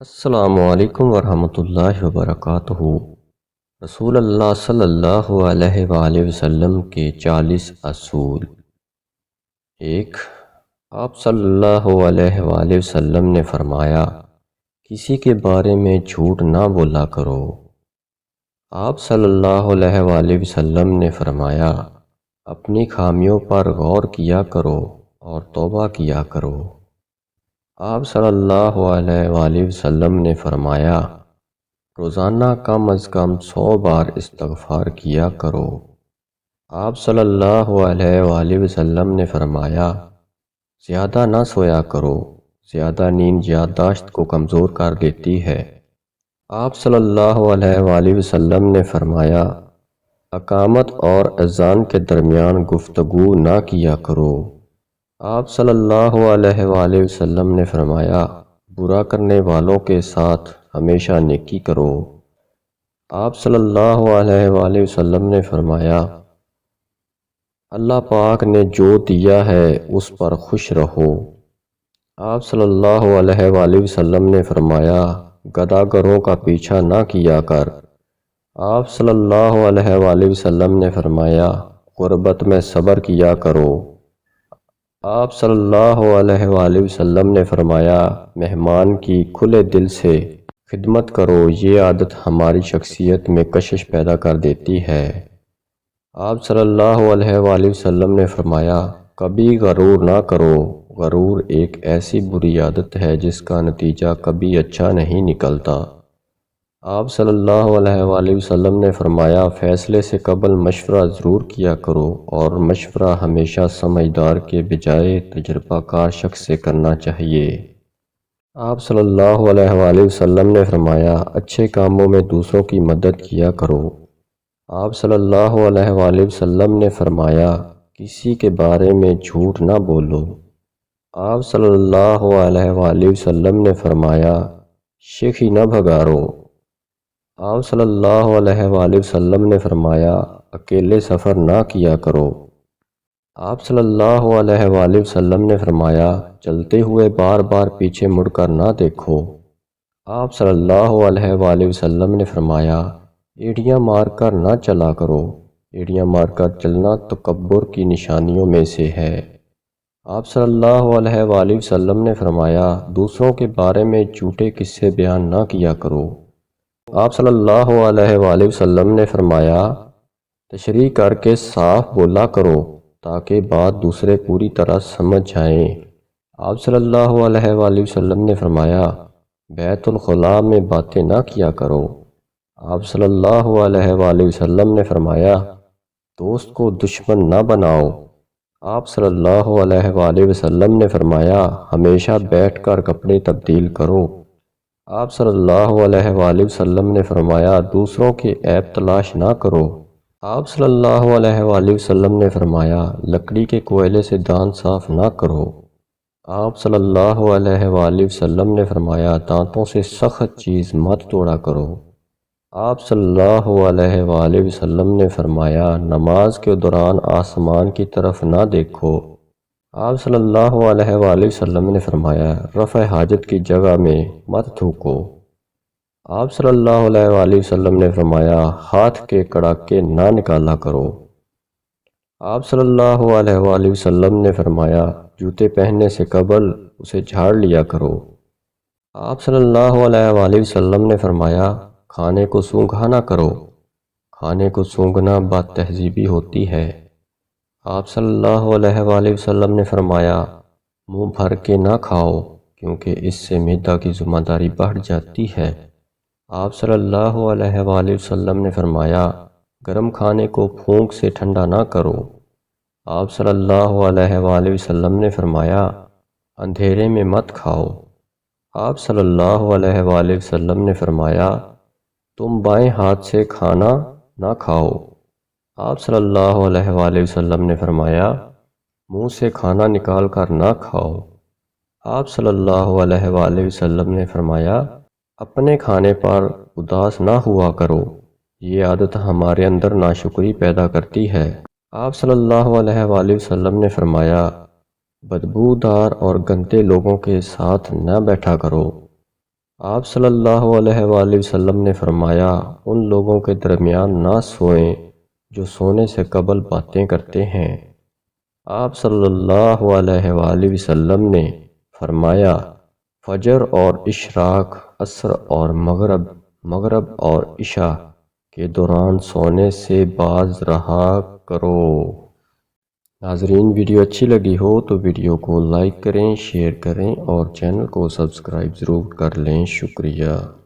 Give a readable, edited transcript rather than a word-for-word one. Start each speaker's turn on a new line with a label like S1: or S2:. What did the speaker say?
S1: السلام علیکم ورحمۃ اللہ وبرکاتہ۔ رسول اللہ صلی اللہ علیہ وآلہ وسلم کے 40 اصول۔ ایک، آپ صلی اللہ علیہ وآلہ وسلم نے فرمایا، کسی کے بارے میں جھوٹ نہ بولا کرو۔ آپ صلی اللہ علیہ وآلہ وسلم نے فرمایا، اپنی خامیوں پر غور کیا کرو اور توبہ کیا کرو۔ آپ صلی اللہ علیہ وآلہ وسلم نے فرمایا، روزانہ کم از کم 100 بار استغفار کیا کرو۔ آپ صلی اللہ علیہ وآلہ وسلم نے فرمایا، زیادہ نہ سویا کرو، زیادہ نیند یادداشت کو کمزور کر دیتی ہے۔ آپ صلی اللہ علیہ وآلہ وسلم نے فرمایا، اقامت اور اذان کے درمیان گفتگو نہ کیا کرو۔ آپ صلی اللہ علیہ وآلہ وسلم نے فرمایا، برا کرنے والوں کے ساتھ ہمیشہ نیکی کرو۔ آپ صلی اللہ علیہ وآلہ وسلم نے فرمایا، اللہ پاک نے جو دیا ہے اس پر خوش رہو۔ آپ صلی اللہ علیہ وآلہ وسلم نے فرمایا، گداگروں کا پیچھا نہ کیا کر۔ آپ صلی اللہ علیہ وآلہ وسلم نے فرمایا، غربت میں صبر کیا کرو۔ آپ صلی اللہ علیہ وآلہ وسلم نے فرمایا، مہمان کی کھلے دل سے خدمت کرو، یہ عادت ہماری شخصیت میں کشش پیدا کر دیتی ہے۔ آپ صلی اللہ علیہ وآلہ وسلم نے فرمایا، کبھی غرور نہ کرو، غرور ایک ایسی بری عادت ہے جس کا نتیجہ کبھی اچھا نہیں نکلتا۔ آپ صلی اللہ علیہ وآلہ وسلم نے فرمایا، فیصلے سے قبل مشورہ ضرور کیا کرو اور مشورہ ہمیشہ سمجھدار کے بجائے تجربہ کار شخص سے کرنا چاہیے۔ آپ صلی اللہ علیہ وآلہ وسلم نے فرمایا، اچھے کاموں میں دوسروں کی مدد کیا کرو۔ آپ صلی اللہ علیہ وآلہ وسلم نے فرمایا، کسی کے بارے میں جھوٹ نہ بولو۔ آپ صلی اللہ علیہ وآلہ وسلم نے فرمایا، شیخی نہ بھگارو۔ آپ صلی اللہ علیہ وآلہ وسلم نے فرمایا، اکیلے سفر نہ کیا کرو۔ آپ صلی اللہ علیہ وآلہ وسلم نے فرمایا، چلتے ہوئے بار بار پیچھے مڑ کر نہ دیکھو۔ آپ صلی اللہ علیہ وآلہ وسلم نے فرمایا، ایڑیاں مار کر نہ چلا کرو، ایڑیاں مار کر چلنا تکبر کی نشانیوں میں سے ہے۔ آپ صلی اللہ علیہ وآلہ وسلم نے فرمایا، دوسروں کے بارے میں جھوٹے قصے بیان نہ کیا کرو۔ آپ صلی اللہ علیہ وآلہ وسلم نے فرمایا، تشریح کر کے صاف بولا کرو تاکہ بات دوسرے پوری طرح سمجھ جائیں۔ آپ صلی اللہ علیہ وآلہ وسلم نے فرمایا، بیت الخلاء میں باتیں نہ کیا کرو۔ آپ صلی اللہ علیہ وآلہ وسلم نے فرمایا، دوست کو دشمن نہ بناؤ۔ آپ صلی اللہ علیہ وآلہ وسلم نے فرمایا، ہمیشہ بیٹھ کر کپڑے تبدیل کرو۔ آپ صلی اللہ علیہ وآلہ وسلم نے فرمایا، دوسروں کے عیب تلاش نہ کرو۔ آپ صلی اللہ علیہ وآلہ وسلم نے فرمایا، لکڑی کے کوئلے سے دانت صاف نہ کرو۔ آپ صلی اللہ علیہ وآلہ وسلم نے فرمایا، دانتوں سے سخت چیز مت توڑا کرو۔ آپ صلی اللہ علیہ وآلہ وسلم نے فرمایا، نماز کے دوران آسمان کی طرف نہ دیکھو۔ آپ صلی اللہ علیہ وآلہ وسلم نے فرمایا، رفع حاجت کی جگہ میں مت تھوکو۔ آپ صلی اللہ علیہ وآلہ وسلم نے فرمایا، ہاتھ کے کڑاکے نہ نکالا کرو۔ آپ صلی اللہ علیہ وآلہ وسلم نے فرمایا، جوتے پہننے سے قبل اسے جھاڑ لیا کرو۔ آپ صلی اللہ علیہ وآلہ وسلم نے فرمایا، کھانے کو سونگھا نہ کرو، کھانے کو سونگھنا بد تہذیبی ہوتی ہے۔ آپ صلی اللہ علیہ وآلہ وسلم نے فرمایا، منہ بھر کے نہ کھاؤ کیونکہ اس سے معدہ کی ذمہ داری بڑھ جاتی ہے۔ آپ صلی اللہ علیہ وآلہ وسلم نے فرمایا، گرم کھانے کو پھونک سے ٹھنڈا نہ کرو۔ آپ صلی اللہ علیہ وآلہ وسلم نے فرمایا، اندھیرے میں مت کھاؤ۔ آپ صلی اللہ علیہ وآلہ وسلم نے فرمایا، تم بائیں ہاتھ سے کھانا نہ کھاؤ۔ آپ صلی اللہ علیہ وآلہ وسلم نے فرمایا، منہ سے کھانا نکال کر نہ کھاؤ۔ آپ صلی اللہ علیہ وآلہ وسلم نے فرمایا، اپنے کھانے پر اداس نہ ہوا کرو، یہ عادت ہمارے اندر ناشکری پیدا کرتی ہے۔ آپ صلی اللہ علیہ وآلہ وسلم نے فرمایا، بدبودار اور گندے لوگوں کے ساتھ نہ بیٹھا کرو۔ آپ صلی اللہ علیہ وآلہ وسلم نے فرمایا، ان لوگوں کے درمیان نہ سوئیں جو سونے سے قبل باتیں کرتے ہیں۔ آپ صلی اللہ علیہ وآلہ وسلم نے فرمایا، فجر اور اشراق، عصر اور مغرب اور عشاء کے دوران سونے سے باز رہا کرو۔ ناظرین، ویڈیو اچھی لگی ہو تو ویڈیو کو لائک کریں، شیئر کریں اور چینل کو سبسکرائب ضرور کر لیں۔ شکریہ۔